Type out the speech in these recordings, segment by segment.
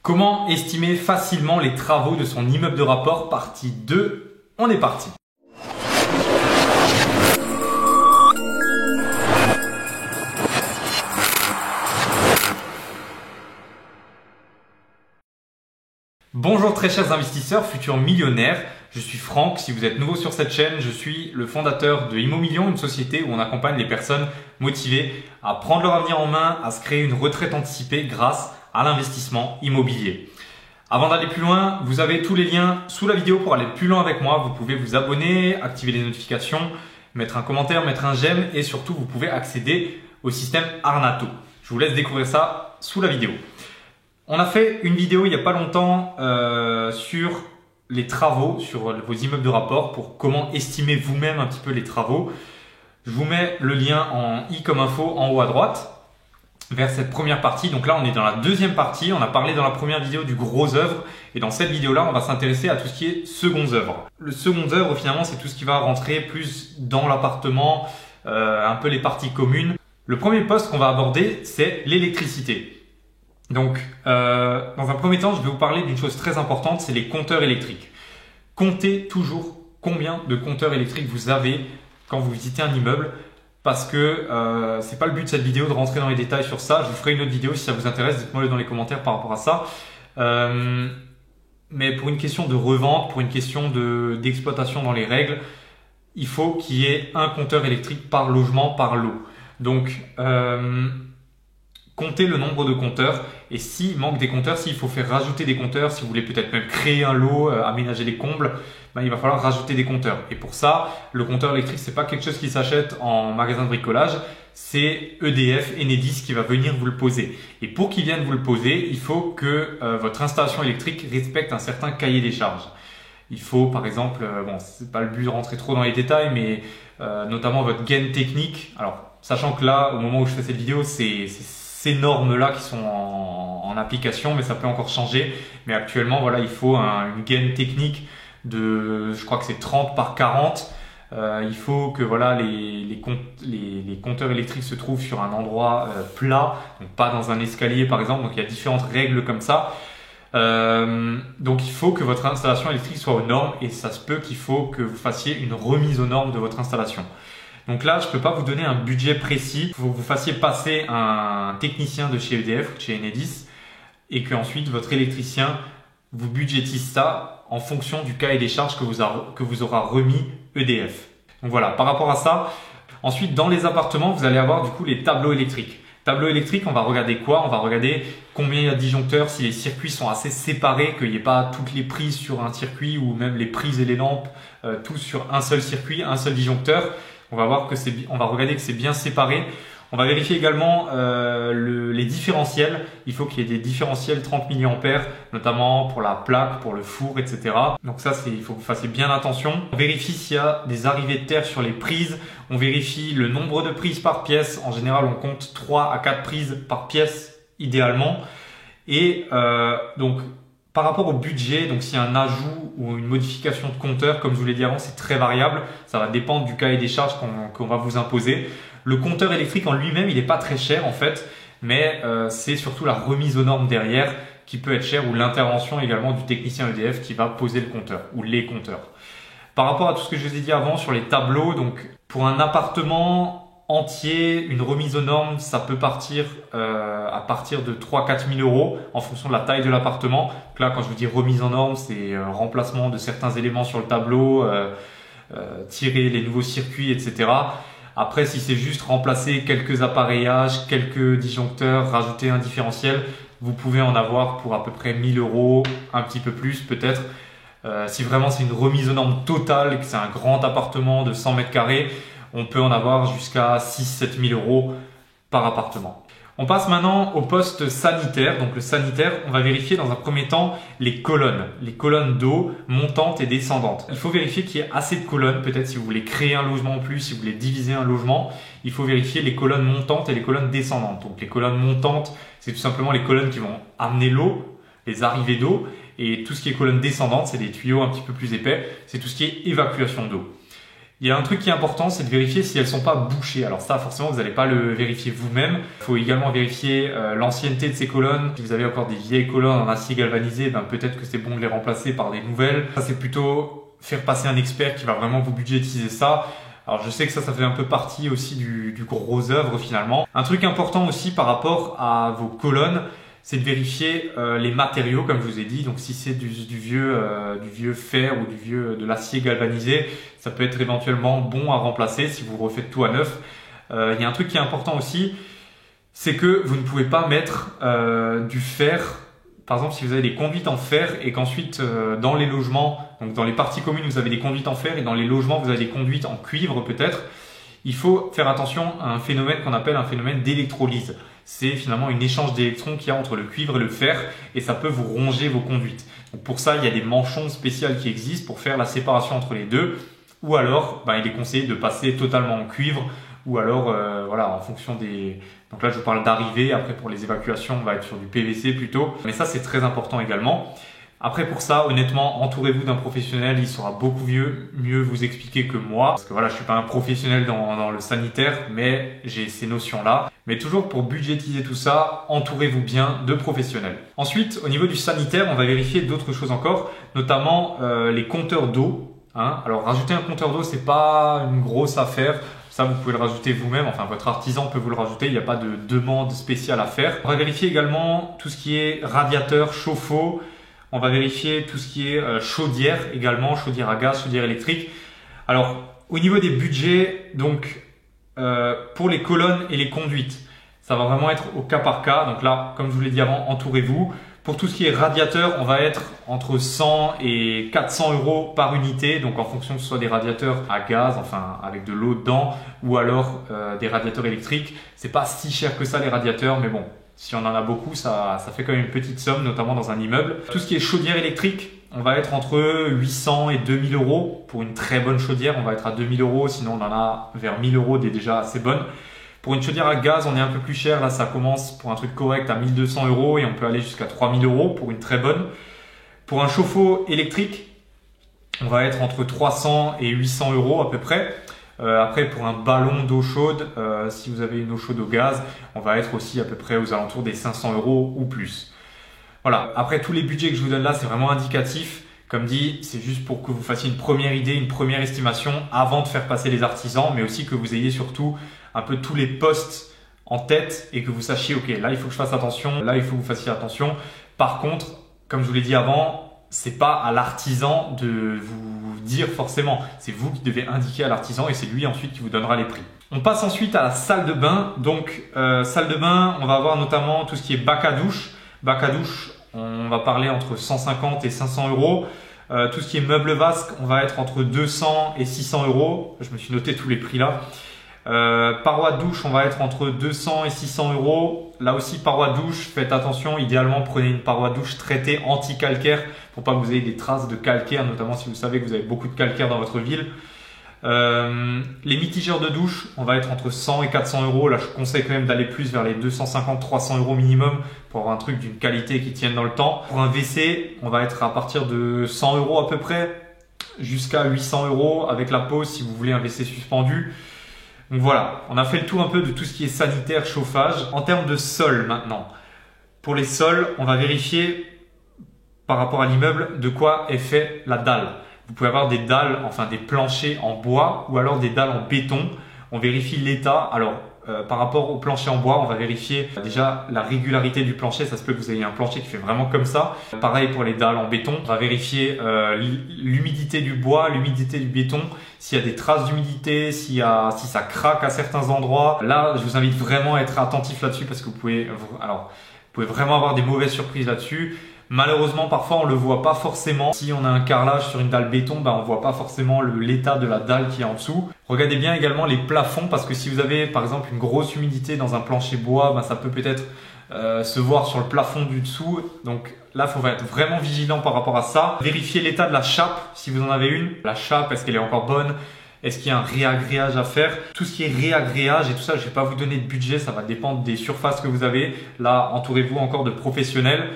Comment estimer facilement les travaux de son immeuble de rapport, partie 2, on est parti. Bonjour très chers investisseurs, futurs millionnaires, je suis Franck. Si vous êtes nouveau sur cette chaîne, je suis le fondateur de Immomillion, une société où on accompagne les personnes motivées à prendre leur avenir en main, à se créer une retraite anticipée grâce à l'investissement immobilier. Avant d'aller plus loin, vous avez tous les liens sous la vidéo pour aller plus loin avec moi. Vous pouvez vous abonner, activer les notifications, mettre un commentaire, mettre un j'aime et surtout vous pouvez accéder au système Arnato. Je vous laisse découvrir ça sous la vidéo. On a fait une vidéo il n'y a pas longtemps sur les travaux, sur vos immeubles de rapport pour comment estimer vous-même un petit peu les travaux. Je vous mets le lien en i comme info en haut à droite vers cette première partie. Donc là, on est dans la deuxième partie. On a parlé dans la première vidéo du gros œuvre et dans cette vidéo-là, on va s'intéresser à tout ce qui est second œuvre. Le second œuvre, finalement, c'est tout ce qui va rentrer plus dans l'appartement, un peu les parties communes. Le premier poste qu'on va aborder, c'est l'électricité. Donc, dans un premier temps, je vais vous parler d'une chose très importante, c'est les compteurs électriques. Comptez toujours combien de compteurs électriques vous avez quand vous visitez un immeuble, parce que c'est pas le but de cette vidéo de rentrer dans les détails sur ça. Je vous ferai une autre vidéo si ça vous intéresse, dites-moi dans les commentaires par rapport à ça. Mais pour une question de revente, pour une question d'exploitation dans les règles, il faut qu'il y ait un compteur électrique par logement, par lot. Donc, comptez le nombre de compteurs et s'il manque des compteurs, s'il faut faire rajouter des compteurs, si vous voulez peut-être même créer un lot, aménager les combles, ben, il va falloir rajouter des compteurs. Et pour ça, le compteur électrique, c'est pas quelque chose qui s'achète en magasin de bricolage, c'est EDF, Enedis qui va venir vous le poser. Et pour qu'il vienne vous le poser, il faut que votre installation électrique respecte un certain cahier des charges. Il faut par exemple, bon, c'est pas le but de rentrer trop dans les détails, mais notamment votre gaine technique. Alors, sachant que là, au moment où je fais cette vidéo, c'est ces normes-là qui sont en application, mais ça peut encore changer. Mais actuellement, voilà, il faut une gaine technique de, je crois que c'est 30 par 40. Il faut que voilà, les compteurs électriques se trouvent sur un endroit plat, donc pas dans un escalier par exemple. Donc il y a différentes règles comme ça. Donc il faut que votre installation électrique soit aux normes et ça se peut qu'il faut que vous fassiez une remise aux normes de votre installation. Donc là, je ne peux pas vous donner un budget précis. Il faut que vous fassiez passer un technicien de chez EDF, de chez Enedis, et qu'ensuite votre électricien vous budgétise ça en fonction du cahier des charges que vous aura remis EDF. Donc voilà, par rapport à ça, ensuite dans les appartements, vous allez avoir du coup les tableaux électriques. Tableau électrique, on va regarder quoi? On va regarder combien il y a de disjoncteurs, si les circuits sont assez séparés, qu'il n'y ait pas toutes les prises sur un circuit ou même les prises et les lampes, tous sur un seul circuit, un seul disjoncteur. On va regarder que c'est bien séparé. On va vérifier également les différentiels. Il faut qu'il y ait des différentiels 30 mA, notamment pour la plaque, pour le four, etc. Donc ça, il faut que vous fassiez bien attention. On vérifie s'il y a des arrivées de terre sur les prises. On vérifie le nombre de prises par pièce. En général, on compte 3 à 4 prises par pièce idéalement. Et donc, par rapport au budget, donc s'il y a un ajout ou une modification de compteur, comme je vous l'ai dit avant, c'est très variable. Ça va dépendre du cahier des charges qu'on va vous imposer. Le compteur électrique en lui-même, il n'est pas très cher en fait, mais c'est surtout la remise aux normes derrière qui peut être chère ou l'intervention également du technicien EDF qui va poser le compteur ou les compteurs. Par rapport à tout ce que je vous ai dit avant sur les tableaux, donc pour un appartement entier, une remise aux normes, ça peut partir à partir de 3 000 à 4 000 € en fonction de la taille de l'appartement. Donc là, quand je vous dis remise en normes, c'est remplacement de certains éléments sur le tableau, tirer les nouveaux circuits, etc. Après, si c'est juste remplacer quelques appareillages, quelques disjoncteurs, rajouter un différentiel, vous pouvez en avoir pour à peu près 1 000 €, un petit peu plus peut-être. Si vraiment c'est une remise aux normes totale et que c'est un grand appartement de 100 mètres carrés, on peut en avoir jusqu'à 6 000 à 7 000 € par appartement. On passe maintenant au poste sanitaire. Donc le sanitaire, on va vérifier dans un premier temps les colonnes d'eau montantes et descendantes. Il faut vérifier qu'il y ait assez de colonnes. Peut-être si vous voulez créer un logement en plus, si vous voulez diviser un logement, il faut vérifier les colonnes montantes et les colonnes descendantes. Donc les colonnes montantes, c'est tout simplement les colonnes qui vont amener l'eau, les arrivées d'eau. Et tout ce qui est colonne descendante, c'est des tuyaux un petit peu plus épais. C'est tout ce qui est évacuation d'eau. Il y a un truc qui est important, c'est de vérifier si elles sont pas bouchées. Alors ça, forcément, vous n'allez pas le vérifier vous-même. Il faut également vérifier l'ancienneté de ces colonnes. Si vous avez encore des vieilles colonnes en acier galvanisé, peut-être que c'est bon de les remplacer par des nouvelles. Ça, c'est plutôt faire passer un expert qui va vraiment vous budgétiser ça. Alors je sais que ça fait un peu partie aussi du gros œuvre finalement. Un truc important aussi par rapport à vos colonnes, c'est de vérifier les matériaux, comme je vous ai dit. Donc si c'est du vieux fer ou de l'acier galvanisé, ça peut être éventuellement bon à remplacer si vous refaites tout à neuf. Il y a un truc qui est important aussi, c'est que vous ne pouvez pas mettre du fer. Par exemple, si vous avez des conduites en fer et qu'ensuite dans les logements, donc dans les parties communes, vous avez des conduites en fer et dans les logements, vous avez des conduites en cuivre peut-être, il faut faire attention à un phénomène qu'on appelle un phénomène d'électrolyse. C'est finalement une échange d'électrons qu'il y a entre le cuivre et le fer et ça peut vous ronger vos conduites. Donc pour ça, il y a des manchons spéciaux qui existent pour faire la séparation entre les deux. Ou alors, il est conseillé de passer totalement en cuivre ou alors, en fonction des... Donc là, je vous parle d'arrivée. Après, pour les évacuations, on va être sur du PVC plutôt. Mais ça, c'est très important également. Après, pour ça, honnêtement, entourez-vous d'un professionnel. Il saura beaucoup mieux vous expliquer que moi. Parce que voilà, je suis pas un professionnel dans le sanitaire, mais j'ai ces notions-là. Mais toujours pour budgétiser tout ça, entourez-vous bien de professionnels. Ensuite, au niveau du sanitaire, on va vérifier d'autres choses encore, notamment les compteurs d'eau. Alors, rajouter un compteur d'eau, c'est pas une grosse affaire. Ça, vous pouvez le rajouter vous-même. Enfin, votre artisan peut vous le rajouter. Il n'y a pas de demande spéciale à faire. On va vérifier également tout ce qui est radiateur, chauffe-eau. On va vérifier tout ce qui est chaudière également, chaudière à gaz, chaudière électrique. Alors, au niveau des budgets, donc pour les colonnes et les conduites, ça va vraiment être au cas par cas. Donc là, comme je vous l'ai dit avant, entourez-vous. Pour tout ce qui est radiateur, on va être entre 100 et 400 euros par unité. Donc en fonction que ce soit des radiateurs à gaz, enfin avec de l'eau dedans, ou alors des radiateurs électriques. C'est pas si cher que ça les radiateurs, mais bon, si on en a beaucoup, ça fait quand même une petite somme, notamment dans un immeuble. Tout ce qui est chaudière électrique, on va être entre 800 et 2000 euros. Pour une très bonne chaudière, on va être à 2000 euros. Sinon, on en a vers 1000 euros des déjà assez bonnes. Pour une chaudière à gaz, on est un peu plus cher. Là, ça commence pour un truc correct à 1200 euros et on peut aller jusqu'à 3000 euros pour une très bonne. Pour un chauffe-eau électrique, on va être entre 300 et 800 euros à peu près. Après, pour un ballon d'eau chaude, si vous avez une eau chaude au gaz, on va être aussi à peu près aux alentours des 500 euros ou plus. Voilà. Après, tous les budgets que je vous donne là, c'est vraiment indicatif. Comme dit, c'est juste pour que vous fassiez une première idée, une première estimation avant de faire passer les artisans, mais aussi que vous ayez surtout un peu tous les postes en tête et que vous sachiez, ok, là, il faut que je fasse attention, là, il faut que vous fassiez attention. Par contre, comme je vous l'ai dit avant, c'est pas à l'artisan de vous dire forcément. C'est vous qui devez indiquer à l'artisan et c'est lui ensuite qui vous donnera les prix. On passe ensuite à la salle de bain. Donc, salle de bain, on va avoir notamment tout ce qui est bac à douche. Bac à douche, on va parler entre 150 et 500 euros. Tout ce qui est meuble vasque, on va être entre 200 et 600 euros. Je me suis noté tous les prix là. Paroi de douche, on va être entre 200 et 600 euros. Là aussi, paroi de douche, faites attention. Idéalement, prenez une paroi de douche traitée anti-calcaire pour pas que vous ayez des traces de calcaire, notamment si vous savez que vous avez beaucoup de calcaire dans votre ville. Les mitigeurs de douche, on va être entre 100 et 400 euros. Là, je conseille quand même d'aller plus vers les 250-300 euros minimum pour avoir un truc d'une qualité qui tienne dans le temps. Pour un WC, on va être à partir de 100 euros à peu près, jusqu'à 800 euros avec la pause si vous voulez un WC suspendu. Donc voilà, on a fait le tour un peu de tout ce qui est sanitaire, chauffage. En termes de sol maintenant, pour les sols, on va vérifier par rapport à l'immeuble de quoi est fait la dalle. Vous pouvez avoir des dalles, enfin des planchers en bois ou alors des dalles en béton. On vérifie l'état. Alors par rapport au plancher en bois, on va vérifier déjà la régularité du plancher. Ça se peut que vous ayez un plancher qui fait vraiment comme ça. Pareil pour les dalles en béton. On va vérifier l'humidité du bois, l'humidité du béton. S'il y a des traces d'humidité, si ça craque à certains endroits. Là, je vous invite vraiment à être attentif là-dessus parce que vous pouvez vraiment avoir des mauvaises surprises là-dessus. Malheureusement, parfois, on le voit pas forcément. Si on a un carrelage sur une dalle béton, on voit pas forcément l'état de la dalle qui est en dessous. Regardez bien également les plafonds parce que si vous avez, par exemple, une grosse humidité dans un plancher bois, ça peut peut-être se voir sur le plafond du dessous. Donc là, il faut être vraiment vigilant par rapport à ça. Vérifiez l'état de la chape si vous en avez une. La chape, est-ce qu'elle est encore bonne? Est-ce qu'il y a un réagréage à faire? Tout ce qui est réagréage et tout ça, je vais pas vous donner de budget. Ça va dépendre des surfaces que vous avez. Là, entourez-vous encore de professionnels.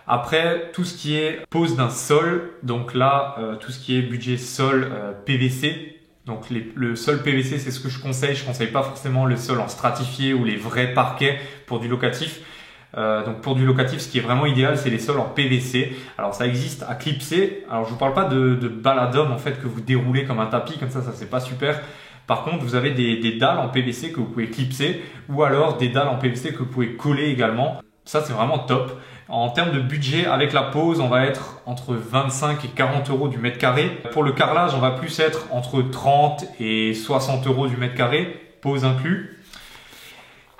Après, tout ce qui est pose d'un sol, donc là, tout ce qui est budget sol PVC, Donc le sol PVC, c'est ce que je conseille. Je conseille pas forcément le sol en stratifié ou les vrais parquets pour du locatif. Donc pour du locatif, ce qui est vraiment idéal, c'est les sols en PVC. Alors ça existe à clipser. Alors je vous parle pas de baladome en fait que vous déroulez comme un tapis, comme ça c'est pas super. Par contre, vous avez des dalles en PVC que vous pouvez clipser ou alors des dalles en PVC que vous pouvez coller également. Ça c'est vraiment top. En termes de budget, avec la pose, on va être entre 25 et 40 euros du mètre carré. Pour le carrelage, on va plus être entre 30 et 60 euros du mètre carré, pose inclus.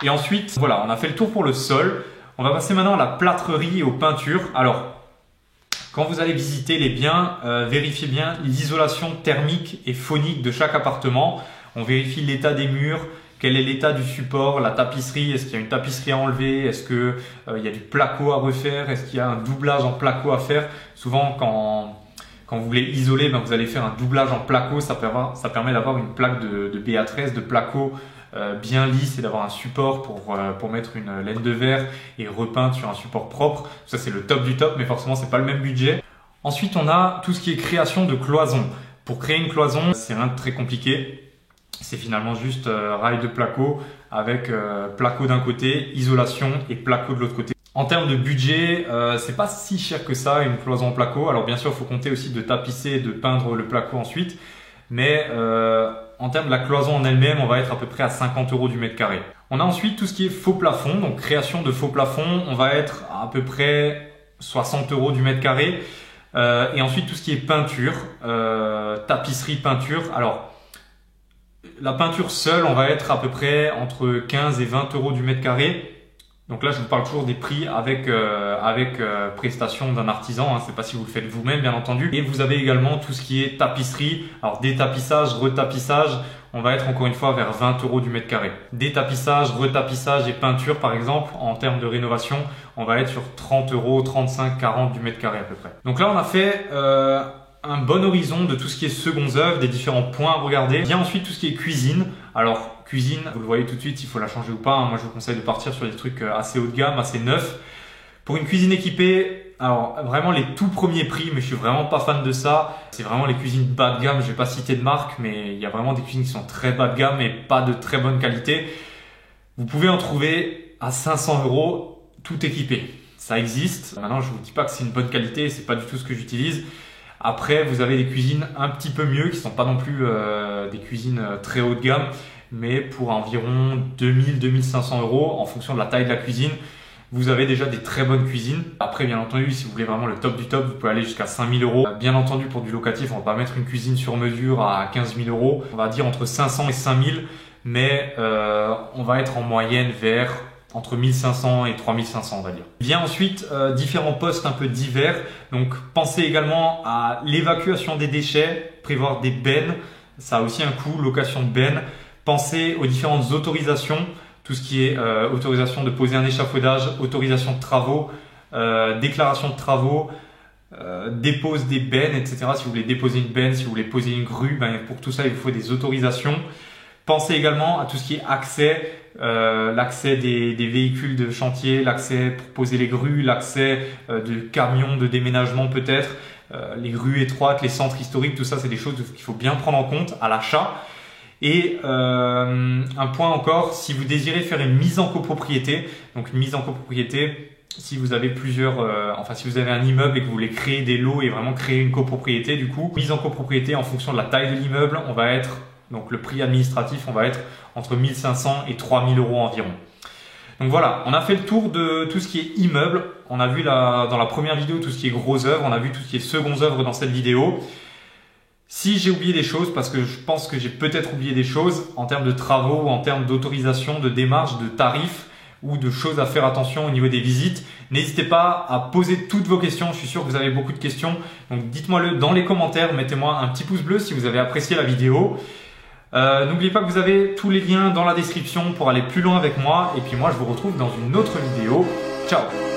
Et ensuite, voilà, on a fait le tour pour le sol. On va passer maintenant à la plâtrerie et aux peintures. Alors, quand vous allez visiter les biens, vérifiez bien l'isolation thermique et phonique de chaque appartement. On vérifie l'état des murs, quel est l'état du support, la tapisserie, est-ce qu'il y a une tapisserie à enlever, est-ce qu'il y a du placo à refaire, est-ce qu'il y a un doublage en placo à faire. Souvent, quand vous voulez isoler, vous allez faire un doublage en placo, ça permet d'avoir une plaque de BA13, de placo bien lisse et d'avoir un support pour mettre une laine de verre et repeindre sur un support propre. Ça c'est le top du top, mais forcément c'est pas le même budget. Ensuite on a tout ce qui est création de cloisons. Pour créer une cloison, c'est rien de très compliqué. C'est finalement juste rail de placo avec placo d'un côté, isolation et placo de l'autre côté. En termes de budget, c'est pas si cher que ça une cloison en placo. Alors bien sûr il faut compter aussi de tapisser et de peindre le placo ensuite, mais en termes de la cloison en elle-même, on va être à peu près à 50 euros du mètre carré. On a ensuite tout ce qui est faux plafond, donc création de faux plafond, on va être à peu près 60 euros du mètre carré. Et ensuite tout ce qui est peinture, tapisserie, peinture. Alors la peinture seule, on va être à peu près entre 15 et 20 euros du mètre carré. Donc là, je vous parle toujours des prix avec prestation d'un artisan. C'est pas si vous le faites vous-même, bien entendu. Et vous avez également tout ce qui est tapisserie. Alors détapissage, retapissage, on va être encore une fois vers 20 euros du mètre carré. Détapissage, retapissage et peinture, par exemple, en termes de rénovation, on va être sur 30 euros, 35, 40 du mètre carré à peu près. Donc là, on a fait un bon horizon de tout ce qui est secondes œuvres, des différents points à regarder. Vient ensuite tout ce qui est cuisine. Alors cuisine, vous le voyez tout de suite, il faut la changer ou pas. Moi, je vous conseille de partir sur des trucs assez haut de gamme, assez neufs. Pour une cuisine équipée, alors vraiment les tout premiers prix, mais je suis vraiment pas fan de ça. C'est vraiment les cuisines bas de gamme. Je vais pas citer de marque, mais il y a vraiment des cuisines qui sont très bas de gamme et pas de très bonne qualité. Vous pouvez en trouver à 500 euros tout équipé. Ça existe. Maintenant, je vous dis pas que c'est une bonne qualité, c'est pas du tout ce que j'utilise. Après, vous avez des cuisines un petit peu mieux, qui ne sont pas non plus des cuisines très haut de gamme, mais pour environ 2000-2500 euros, en fonction de la taille de la cuisine, vous avez déjà des très bonnes cuisines. Après, bien entendu, si vous voulez vraiment le top du top, vous pouvez aller jusqu'à 5000 euros. Bien entendu, pour du locatif, on ne va pas mettre une cuisine sur mesure à 15 000 euros. On va dire entre 500 et 5000, mais on va être en moyenne vers entre 1500 et 3500, on va dire. Vient ensuite différents postes un peu divers. Donc pensez également à l'évacuation des déchets, prévoir des bennes, ça a aussi un coût, location de bennes. Pensez aux différentes autorisations, tout ce qui est autorisation de poser un échafaudage, autorisation de travaux, déclaration de travaux, dépose des bennes, etc. Si vous voulez déposer une benne, si vous voulez poser une grue, pour tout ça il vous faut des autorisations. Pensez également à tout ce qui est accès, l'accès des véhicules de chantier, l'accès pour poser les grues, l'accès de camions de déménagement peut-être, les rues étroites, les centres historiques, tout ça c'est des choses qu'il faut bien prendre en compte à l'achat. Et un point encore, si vous désirez faire une mise en copropriété, donc une mise en copropriété, si vous avez si vous avez un immeuble et que vous voulez créer des lots et vraiment créer une copropriété, du coup, mise en copropriété en fonction de la taille de l'immeuble, on va être, donc le prix administratif, on va être entre 1500 et 3000 euros environ. Donc voilà, on a fait le tour de tout ce qui est immeuble. On a vu dans la première vidéo tout ce qui est gros œuvres, on a vu tout ce qui est secondes œuvres dans cette vidéo. Si j'ai oublié des choses, parce que je pense que j'ai peut-être oublié des choses en termes de travaux, en termes d'autorisation, de démarches, de tarifs ou de choses à faire attention au niveau des visites, n'hésitez pas à poser toutes vos questions. Je suis sûr que vous avez beaucoup de questions. Donc dites-moi-le dans les commentaires, mettez-moi un petit pouce bleu si vous avez apprécié la vidéo. N'oubliez pas que vous avez tous les liens dans la description pour aller plus loin avec moi. Et puis moi, je vous retrouve dans une autre vidéo. Ciao!